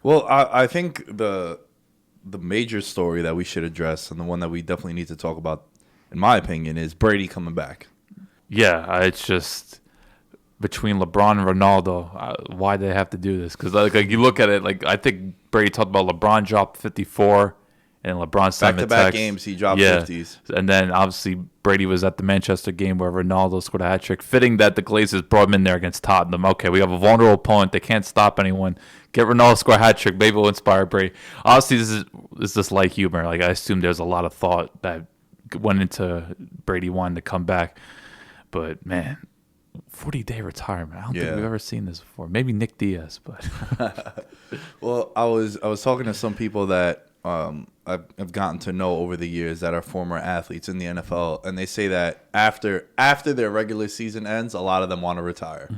Well, I think the major story that we should address and the one that we definitely need to talk about, in my opinion, is Brady coming back. Yeah, it's just between LeBron and Ronaldo, why they have to do this? Because like you look at it, like I think Brady talked about LeBron dropped 54, and LeBron sent Back him to a back text. games, he dropped Yeah, 50s. and then obviously Brady was at the Manchester game where Ronaldo scored a hat trick. Fitting that the Glazers brought him in there against Tottenham. Okay, we have a vulnerable opponent; they can't stop anyone. Get Ronaldo to score a hat trick. Maybe we'll inspire Brady. Obviously, this is just light humor. Like I assume there's a lot of thought that went into Brady wanting to come back, but man, 40-day retirement. I don't think we've Yeah. ever seen this before. Maybe Nick Diaz, but Well, I was talking to some people that I've gotten to know over the years that are former athletes in the NFL, and they say that after their regular season ends, a lot of them want to retire,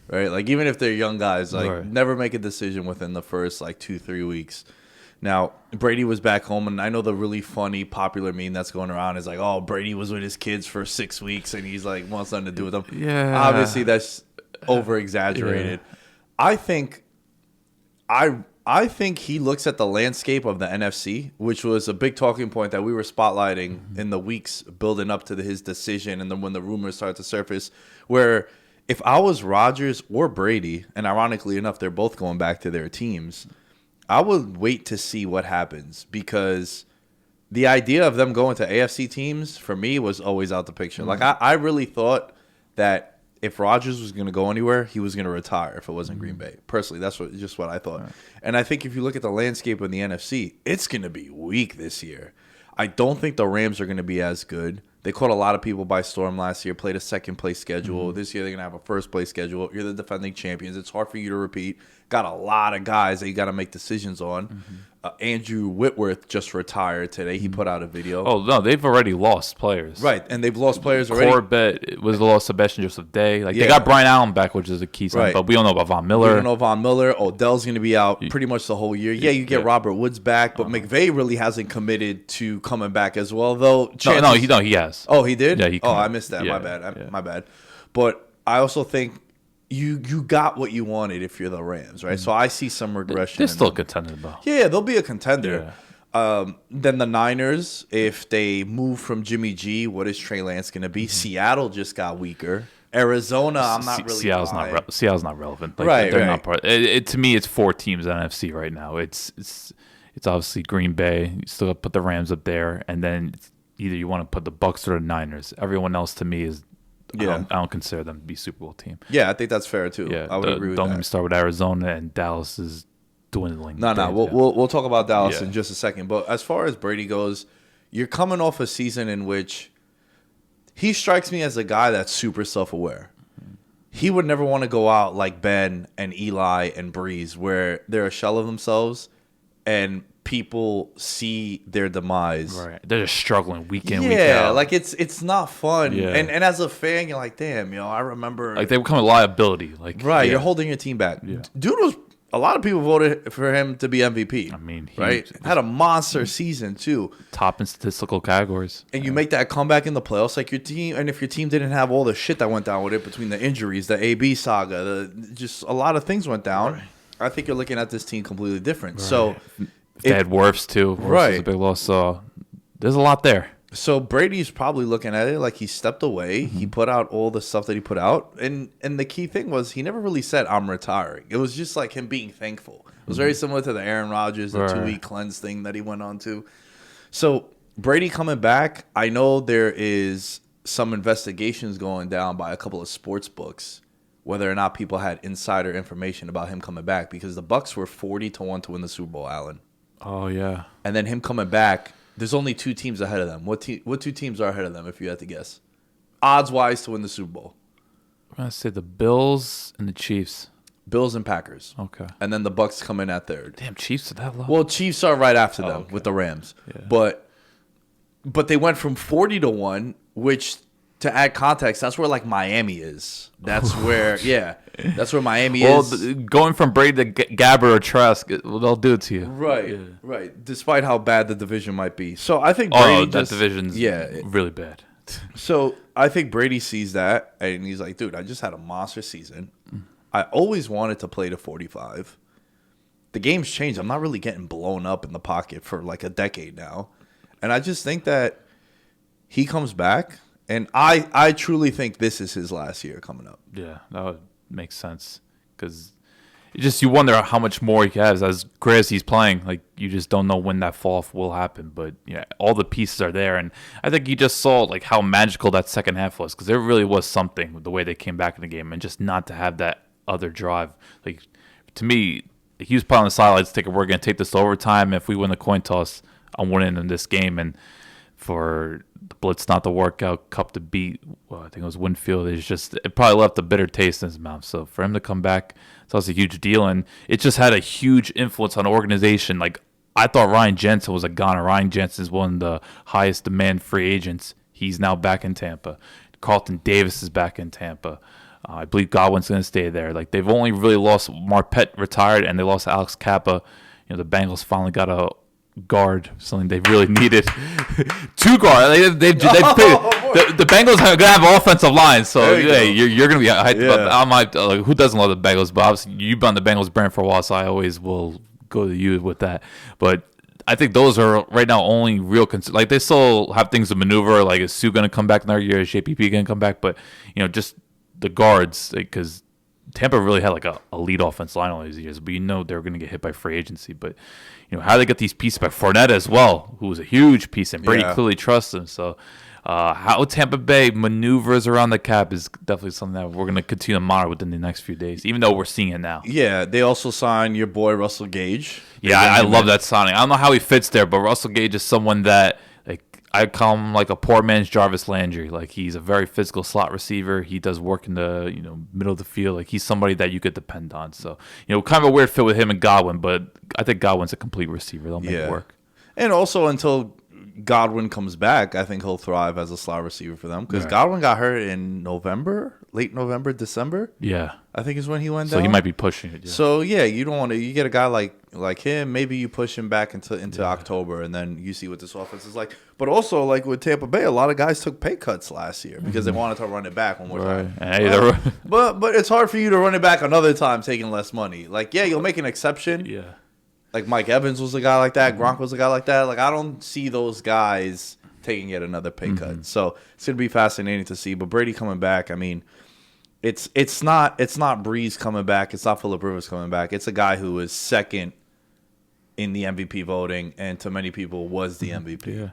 right? Like even if they're young guys, like Right. never make a decision within the first like 2-3 weeks. Now Brady was back home, and I know the really funny popular meme that's going around is like, oh, Brady was with his kids for 6 weeks, and he's like wants nothing to do with them. Obviously, yeah, that's over exaggerated. I think I think he looks at the landscape of the NFC, which was a big talking point that we were spotlighting in the weeks building up to his decision, and then when the rumors started to surface. Where if I was Rodgers or Brady, and ironically enough, they're both going back to their teams, I would wait to see what happens because the idea of them going to AFC teams for me was always out the picture. Like I really thought that if Rodgers was going to go anywhere, he was going to retire if it wasn't Green Bay. Personally, that's just what I thought. Right. And I think if you look at the landscape of the NFC, it's going to be weak this year. I don't think the Rams are going to be as good. They caught a lot of people by storm last year, played a second place schedule. This year they're going to have a first place schedule. You're the defending champions. It's hard for you to repeat. Got a lot of guys that you got to make decisions on. Andrew Whitworth just retired today. He put out a video. Oh no, they've already lost players. Right, and they've lost players already. Corbett was lost Sebastian Joseph Day. Like they got Brian Allen back, which is a key sign. Right. But we don't know about Von Miller. We don't know Von Miller. Odell's going to be out pretty much the whole year. Yeah, you get Robert Woods back, but McVay really hasn't committed to coming back as well. Though he has. Oh, he did. Yeah, I missed that. My bad. My bad. But I also think you got what you wanted if you're the Rams, right? So I see some regression. They're still a contender, though. Yeah, they'll be a contender. Then the Niners, if they move from Jimmy G, what is Trey Lance going to be? Seattle just got weaker. Arizona, I'm not really. Seattle's not relevant. Like, right, they're not part. To me, it's 4 teams in NFC right now. It's obviously Green Bay. You still got to put the Rams up there, and then either you want to put the Bucs or the Niners. Everyone else to me is. I don't consider them to be a Super Bowl team. Yeah, I think that's fair too. Yeah, I would agree with that. Don't get me started with Arizona, and Dallas is dwindling. No. We'll talk about Dallas in just a second. But as far as Brady goes, you're coming off a season in which he strikes me as a guy that's super self-aware. He would never want to go out like Ben and Eli and Breeze, where they're a shell of themselves, and people see their demise. Right. They're just struggling week in, week out. Yeah, like it's not fun. Yeah. And as a fan, you're like, damn, I remember. Like they become a liability. Like you're holding your team back. Yeah. Dude was. A lot of people voted for him to be MVP. I mean, right? Had a monster season too. Top in statistical categories. And you make that comeback in the playoffs, like your team. And if your team didn't have all the shit that went down with it between the injuries, the AB saga, just a lot of things went down. Right. I think you're looking at this team completely different. Right. So they had Wirfs too. Wirfs was a big loss. So there's a lot there. So Brady's probably looking at it like he stepped away. He put out all the stuff that he put out. And the key thing was he never really said, I'm retiring. It was just like him being thankful. It was very similar to the Aaron Rodgers, the 2-week cleanse thing that he went on to. So Brady coming back, I know there is some investigations going down by a couple of sports books, whether or not people had insider information about him coming back, because the Bucs were 40-1 to win the Super Bowl, Allen. Oh, yeah. And then him coming back, there's only 2 teams ahead of them. What 2 teams are ahead of them, if you had to guess? Odds-wise to win the Super Bowl. I'm going to say the Bills and the Chiefs. Bills and Packers. Okay. And then the Bucs come in at third. Damn, Chiefs are that low? Well, Chiefs are right after them with the Rams. Yeah. But they went from 40-1, which, to add context, that's where like Miami is. That's where, that's where Miami is. Well, going from Brady to Gabbert or Trask, they'll do it to you. Right, right. Despite how bad the division might be. So I think Brady that division's really bad. So I think Brady sees that, and he's like, dude, I just had a monster season. I always wanted to play to 45. the game's changed. I'm not really getting blown up in the pocket for like a decade now. And I just think that he comes back, and I truly think this is his last year coming up. Yeah, that would make sense. Because you wonder how much more he has. As great as he's playing, like, you just don't know when that fall off will happen. But yeah, all the pieces are there, and I think you just saw like how magical that second half was, because there really was something with the way they came back in the game, and just not to have that other drive. Like, to me, he was put on the sidelines thinking we're going to take this to overtime. If we win the coin toss, I'm winning in this game. And for the Blitz not to work out, Cup to beat, well, I think it was Winfield, it probably left a bitter taste in his mouth. So for him to come back, that was a huge deal. And it just had a huge influence on the organization. Like, I thought Ryan Jensen was a goner. Ryan Jensen is one of the highest demand free agents. He's now back in Tampa. Carlton Davis is back in Tampa. I believe Godwin's going to stay there. Like, they've only really lost Marpet retired, and they lost Alex Kappa. The Bengals finally got a guard, something they really needed. Two guard. The Bengals are going to have an offensive line, so you're going to be hyped about. Who doesn't love the Bengals? But obviously, you've been on the Bengals brand for a while, so I always will go to you with that. But I think those are right now only real like, they still have things to maneuver. Like, is Sue going to come back another year? Is JPP going to come back? But just the guards, because Tampa really had like a elite offensive line all these years, but they're going to get hit by free agency. But how they get these pieces by Fournette as well, who was a huge piece, and Brady clearly trusts him. So how Tampa Bay maneuvers around the cap is definitely something that we're going to continue to monitor within the next few days, even though we're seeing it now. Yeah, they also signed your boy Russell Gage. Yeah, I love that signing. I don't know how he fits there, but Russell Gage is someone that, like, I call him like a poor man's Jarvis Landry. Like, he's a very physical slot receiver. He does work in the middle of the field. Like, he's somebody that you could depend on. So kind of a weird fit with him and Godwin, but I think Godwin's a complete receiver. They'll make it work. And also, until Godwin comes back, I think he'll thrive as a slot receiver for them, because Godwin got hurt in late November, December. Yeah, I think is when he went down. So he might be pushing it. Yeah. So you don't want to. You get a guy like him. Maybe you push him back into October, and then you see what this offense is like. But also, like with Tampa Bay, a lot of guys took pay cuts last year because they wanted to run it back one more time. Hey, but it's hard for you to run it back another time taking less money. Like, you'll make an exception. Yeah. Like Mike Evans was a guy like that. Gronk was a guy like that. Like, I don't see those guys taking yet another pay cut. So it's gonna be fascinating to see. But Brady coming back, I mean, it's not Breeze coming back. It's not Phillip Rivers coming back. It's a guy who is second in the MVP voting, and to many people was the MVP. Yeah.